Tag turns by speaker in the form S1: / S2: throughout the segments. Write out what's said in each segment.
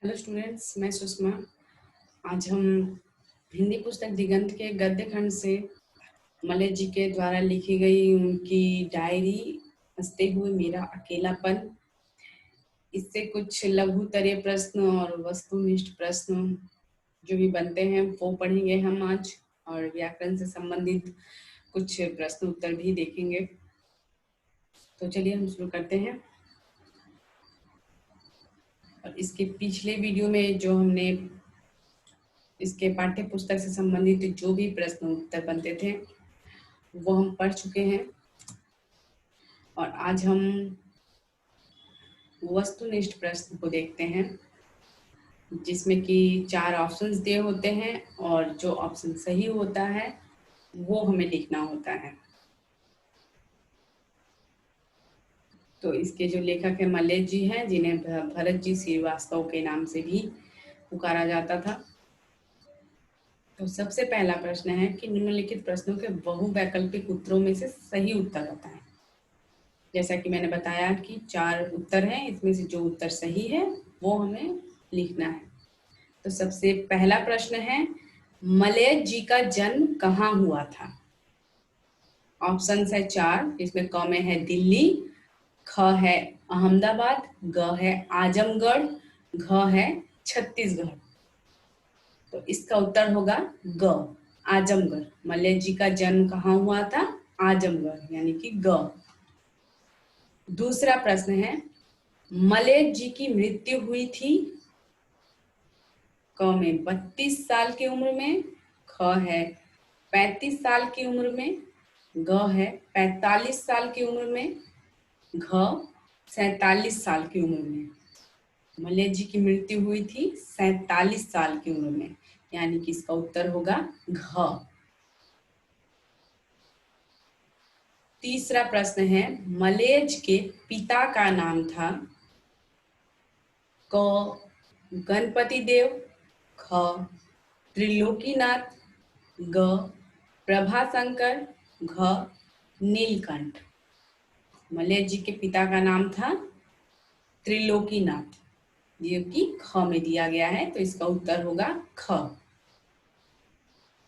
S1: Hello students, मैं सुषमा। आज हम हिंदी पुस्तक दिगंत के गद्य खंड से मलय जी के द्वारा लिखी गई उनकी डायरी हंसते हुए मेरा अकेलापन, इससे कुछ लघुतरीय प्रश्न और वस्तुनिष्ठ प्रश्न जो भी बनते हैं वो पढ़ेंगे हम आज, और व्याकरण से संबंधित कुछ प्रश्न उत्तर भी देखेंगे। तो चलिए हम शुरू करते हैं। और इसके पिछले वीडियो में जो हमने इसके पाठ्य पुस्तक से संबंधित जो भी प्रश्न उत्तर बनते थे वो हम पढ़ चुके हैं, और आज हम वस्तुनिष्ठ प्रश्न को देखते हैं जिसमें कि 4 ऑप्शंस दिए होते हैं और जो ऑप्शन सही होता है वो हमें लिखना होता है। तो इसके जो लेखक है मलय जी हैं, जिन्हें भरत जी श्रीवास्तव के नाम से भी पुकारा जाता था। तो सबसे पहला प्रश्न है कि निम्नलिखित प्रश्नों के बहुवैकल्पिक उत्तरों में से सही उत्तर बताएं। जैसा कि मैंने बताया कि 4 उत्तर हैं, इसमें से जो उत्तर सही है वो हमें लिखना है। तो सबसे पहला प्रश्न है, मलय जी का जन्म कहाँ हुआ था? ऑप्शन है 4, इसमें क में है दिल्ली, ख है अहमदाबाद, ग है आजमगढ़, घ है छत्तीसगढ़। तो इसका उत्तर होगा ग, आजमगढ़। मलय जी का जन्म कहाँ हुआ था? आजमगढ़, यानी कि ग। दूसरा प्रश्न है, मलय जी की मृत्यु हुई थी क में 32 साल की उम्र में, ख है 35 साल की उम्र में, ग है 45 साल की उम्र में, घ 47 साल की उम्र में। मलय जी की मृत्यु हुई थी 47 साल की उम्र में, यानी कि इसका उत्तर होगा घ। तीसरा प्रश्न है, मलय के पिता का नाम था क गणपति देव, ख त्रिलोकीनाथ, ग प्रभाशंकर, घ नीलकंठ। मलय जी के पिता का नाम था त्रिलोकीनाथ, जो कि ख में दिया गया है, तो इसका उत्तर होगा ख।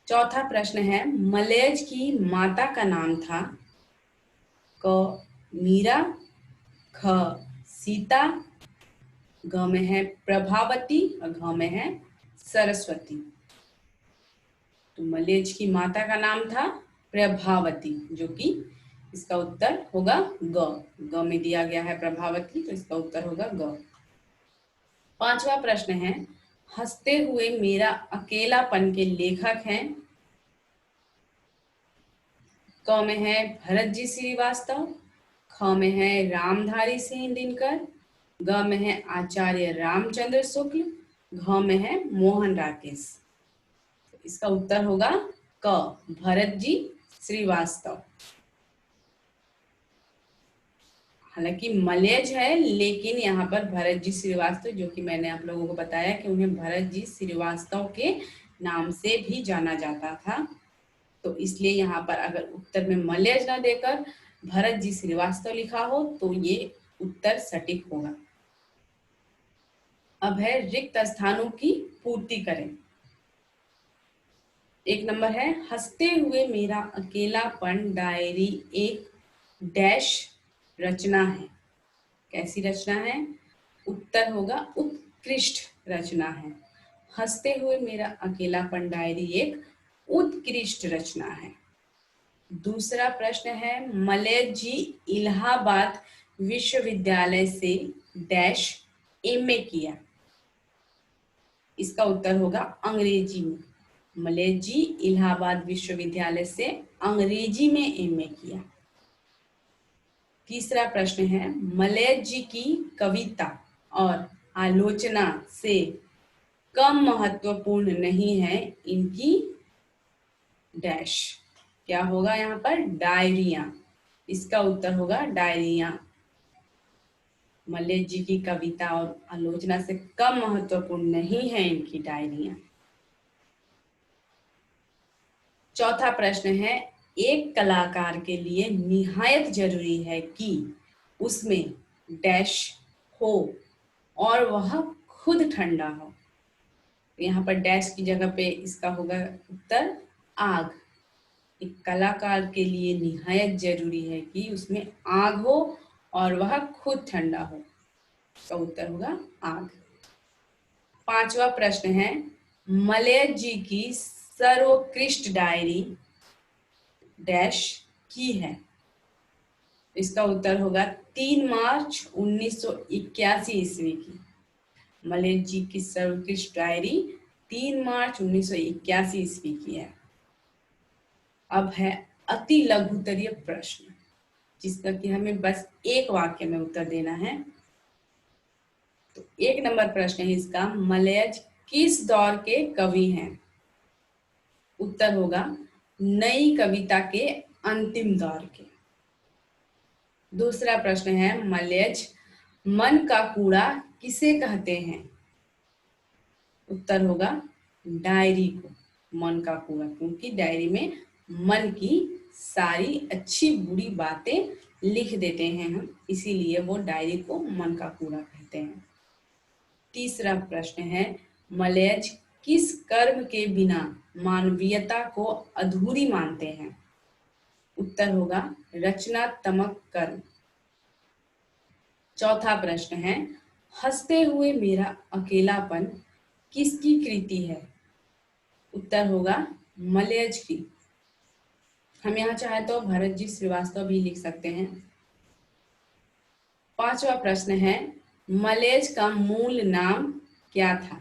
S1: चौथा प्रश्न है, मलय की माता का नाम था क मीरा, ख सीता, घ में है प्रभावती और घ में है सरस्वती। तो मलय की माता का नाम था प्रभावती, जो कि इसका उत्तर होगा ग। ग में दिया गया है प्रभावती, तो इसका उत्तर होगा ग। पांचवा प्रश्न है, हंसते हुए मेरा अकेलापन के लेखक हैं क में है भरत जी श्रीवास्तव, ख में है रामधारी सिंह दिनकर, ग में है आचार्य रामचंद्र शुक्ल, घ में है मोहन राकेश। इसका उत्तर होगा क, भरत जी श्रीवास्तव। हालांकि मलयज है, लेकिन यहाँ पर भरत जी श्रीवास्तव, जो कि मैंने आप लोगों को बताया कि उन्हें भरत जी श्रीवास्तव के नाम से भी जाना जाता था। तो इसलिए यहाँ पर अगर उत्तर में मलयज न देकर भरत जी श्रीवास्तव लिखा हो तो ये उत्तर सटीक होगा। अब है रिक्त स्थानों की पूर्ति करें। एक नंबर है, हंसते हुए मेरा अकेलापन डायरी एक डैश रचना है। कैसी रचना है? उत्तर होगा उत्कृष्ट रचना है। हंसते हुए मेरा अकेलापन डायरी एक उत्कृष्ट रचना है। दूसरा प्रश्न है, मलय जी इलाहाबाद विश्वविद्यालय से डैश एमए किया। इसका उत्तर होगा अंग्रेजी में। मलय जी इलाहाबाद विश्वविद्यालय से अंग्रेजी में एमए किया। तीसरा प्रश्न है, मलय जी की कविता और आलोचना से कम महत्वपूर्ण नहीं है इनकी डैश। क्या होगा यहाँ पर? डायरिया। इसका उत्तर होगा डायरिया। मलय जी की कविता और आलोचना से कम महत्वपूर्ण नहीं है इनकी डायरिया। चौथा प्रश्न है, एक कलाकार के लिए निहायत जरूरी है कि उसमें डैश हो और वह खुद ठंडा हो। यहाँ पर डैश की जगह पे इसका होगा उत्तर आग। एक कलाकार के लिए निहायत जरूरी है कि उसमें आग हो और वह खुद ठंडा हो। इसका उत्तर होगा आग। पांचवा प्रश्न है, मलयज जी की सर्वोत्कृष्ट डायरी डैश की है। इसका उत्तर होगा 3 मार्च 1981 ईस्वी की। मलयज जी की सर्वोत्कृष्ट डायरी 3 मार्च 1981 ईस्वी की है। अब है अति लघुतरीय प्रश्न, जिसका कि हमें बस एक वाक्य में उत्तर देना है। तो 1 नंबर प्रश्न है इसका, मलयज किस दौर के कवि हैं? उत्तर होगा नई कविता के अंतिम दौर के। दूसरा प्रश्न है, मलयज मन का कूड़ा किसे कहते हैं? उत्तर होगा डायरी को मन का कूड़ा, क्योंकि डायरी में मन की सारी अच्छी बुरी बातें लिख देते हैं हम, इसीलिए वो डायरी को मन का कूड़ा कहते हैं। तीसरा प्रश्न है, मलयज किस कर्म के बिना मानवीयता को अधूरी मानते हैं? उत्तर होगा रचनात्मक कर्म। चौथा प्रश्न है, हंसते हुए मेरा अकेलापन किसकी कृति है? उत्तर होगा मलयज की। हम यहाँ चाहे तो भरत जी श्रीवास्तव भी लिख सकते हैं। पांचवा प्रश्न है, मलयज का मूल नाम क्या था?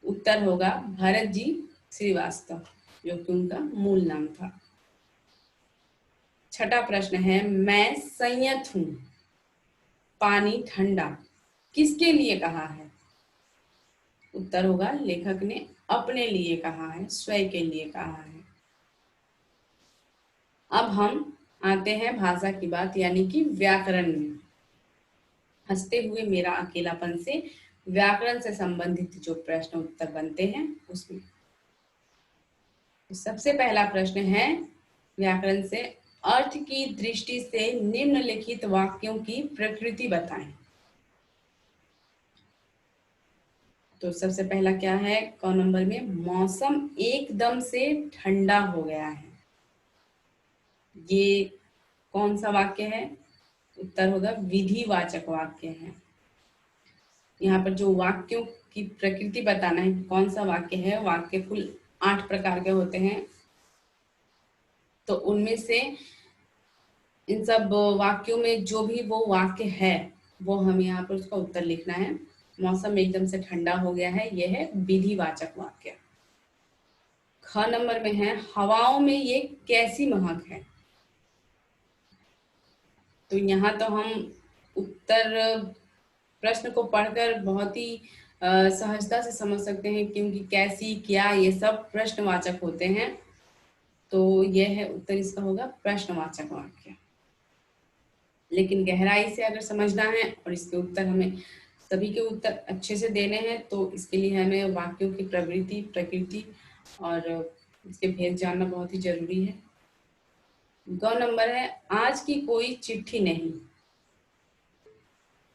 S1: उत्तर होगा भरत जी श्रीवास्तव, जो कि उनका मूल नाम था। छठा प्रश्न है, मैं संयत हूं, पानी ठंडा किसके लिए कहा है? उत्तर होगा लेखक ने अपने लिए कहा है, स्वयं के लिए कहा है। अब हम आते हैं भाषा की बात यानी कि व्याकरण में। हंसते हुए मेरा अकेलापन से व्याकरण से संबंधित जो प्रश्न उत्तर बनते हैं उसमें तो सबसे पहला प्रश्न है व्याकरण से, अर्थ की दृष्टि से निम्नलिखित वाक्यों की प्रकृति बताएं। तो सबसे पहला क्या है, क नंबर में, मौसम एकदम से ठंडा हो गया है। ये कौन सा वाक्य है? उत्तर होगा विधिवाचक वाक्य है। यहाँ पर जो वाक्यों की प्रकृति बताना है कौन सा वाक्य है, वाक्य कुल 8 प्रकार के होते हैं। तो उनमें से इन सब वाक्यों में जो भी वो वाक्य है वो हम यहाँ पर उसका उत्तर लिखना है। मौसम एकदम से ठंडा हो गया है, यह है विधिवाचक वाक्य। ख नंबर में है, हवाओं में ये कैसी महक है। तो यहाँ तो हम उत्तर प्रश्न को पढ़कर बहुत ही सहजता से समझ सकते हैं, क्योंकि कैसी, क्या, ये सब प्रश्नवाचक होते हैं। तो यह है उत्तर, इसका होगा प्रश्नवाचक वाक्य। लेकिन गहराई से अगर समझना है और इसके उत्तर हमें सभी के उत्तर अच्छे से देने हैं तो इसके लिए हमें वाक्यों की प्रवृत्ति, प्रकृति और इसके भेद जानना बहुत ही जरूरी है। ग नंबर है, आज की कोई चिट्ठी नहीं।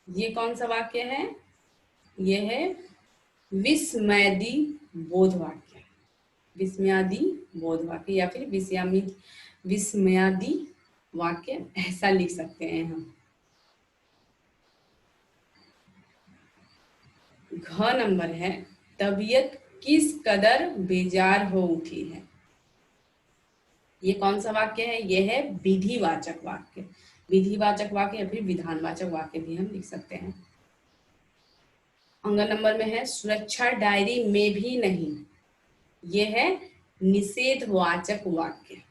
S1: ये कौन सा वाक्य है? ये है विस्मयादि बोध वाक्य, विस्मयादि बोध वाक्य या फिर विस्मयादि वाक्य, ऐसा लिख सकते हैं हम। घ नंबर है, तबीयत किस कदर बेजार हो उठी है। ये कौन सा वाक्य है? ये है विधिवाचक वाक्य। विधिवाचक वाक्य या फिर विधानवाचक वाक्य भी हम लिख सकते हैं। अंग नंबर में है, सुरक्षा डायरी में भी नहीं। ये है निषेधवाचक वाक्य।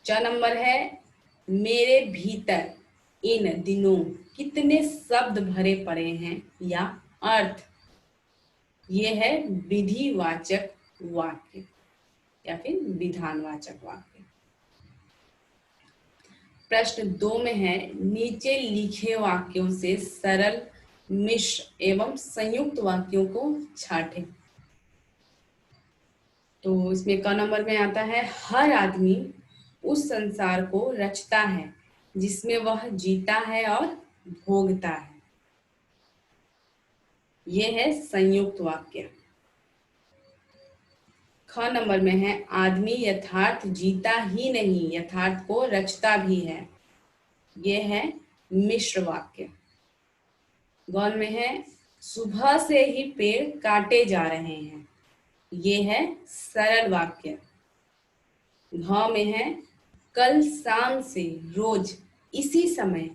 S1: च नंबर है, मेरे भीतर इन दिनों कितने शब्द भरे पड़े हैं या अर्थ। ये है विधिवाचक वाक्य या फिर विधानवाचक वाक्य। प्रश्न 2 में है, नीचे लिखे वाक्यों से सरल, मिश्र एवं संयुक्त वाक्यों को छांटें। तो इसमें क नंबर में आता है, हर आदमी उस संसार को रचता है जिसमें वह जीता है और भोगता है। ये है संयुक्त वाक्य। ख नंबर में है आदमी यथार्थ जीता ही नहीं, यथार्थ को रचता भी है। ये है मिश्र वाक्य। ग में है सुबह से ही पेड़ काटे जा रहे हैं। ये है सरल वाक्य। घ में है कल शाम से रोज इसी समय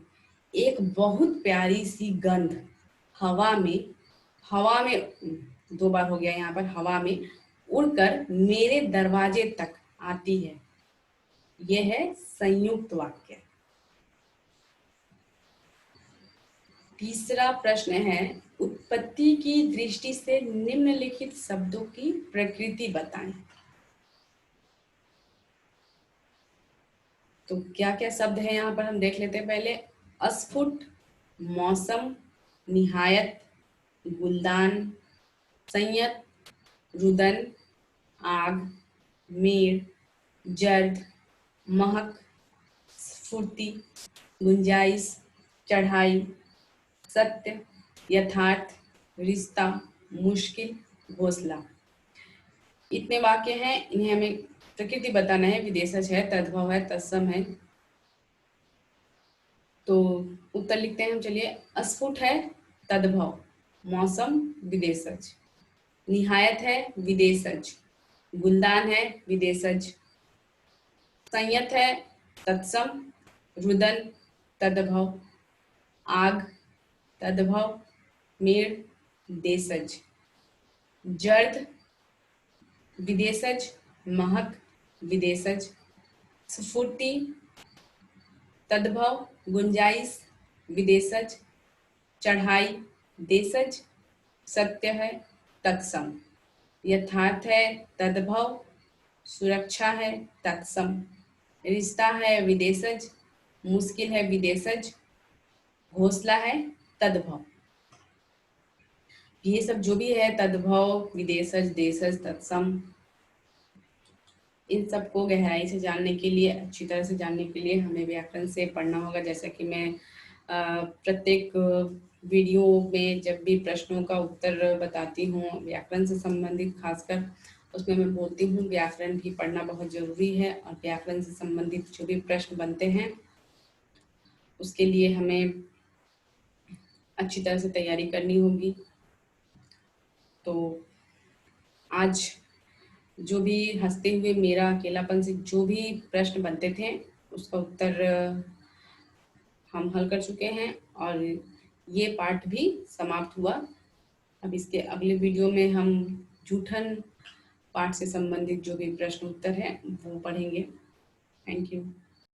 S1: एक बहुत प्यारी सी गंध हवा में 2 बार हो गया यहाँ पर, हवा में उड़कर मेरे दरवाजे तक आती है। यह है संयुक्त वाक्य। तीसरा प्रश्न है उत्पत्ति की दृष्टि से निम्नलिखित शब्दों की प्रकृति बताएं। तो क्या क्या शब्द है यहाँ पर हम देख लेते हैं पहले। अस्फुट, मौसम, निहायत, गुलदान, संयत, रुदन, आग, मेड़, जर्द, महक, स्फूर्ति, गुंजाइश, चढ़ाई, सत्य, यथार्थ, रिश्ता, मुश्किल, घोंसला। इतने वाक्य हैं, इन्हें हमें प्रकृति बताना है। विदेशज है, तद्भव है, तत्सम है। तो उत्तर लिखते हैं हम, चलिए। अस्फुट है तद्भव, मौसम विदेशज, निहायत है विदेशज, गुलदान है विदेशज, संयत है तत्सम, रुदन तद्भव, आग तद्भव, मेड़ देशज, जर्द विदेशज, महक विदेशज, स्फूर्ति तद्भव, गुंजाइश विदेशज, चढ़ाई देशज, सत्य है तत्सम, यथार्थ है तद्भव, सुरक्षा है तत्सम, रिश्ता है विदेशज, मुश्किल है विदेशज, घोंसला है तद्भव। ये सब जो भी है तद्भव, विदेशज, देशज, तत्सम, इन सबको गहराई से जानने के लिए, अच्छी तरह से जानने के लिए हमें व्याकरण से पढ़ना होगा। जैसा कि मैं प्रत्येक वीडियो में जब भी प्रश्नों का उत्तर बताती हूँ व्याकरण से संबंधित, खासकर उसमें मैं बोलती हूँ व्याकरण भी पढ़ना बहुत ज़रूरी है। और व्याकरण से संबंधित जो भी प्रश्न बनते हैं उसके लिए हमें अच्छी तरह से तैयारी करनी होगी। तो आज जो भी हंसते हुए मेरा अकेलापन से जो भी प्रश्न बनते थे उसका उत्तर हम हल कर चुके हैं और ये पार्ट भी समाप्त हुआ। अब इसके अगले वीडियो में हम जूठन पाठ से संबंधित जो भी प्रश्न उत्तर है वो पढ़ेंगे। Thank you.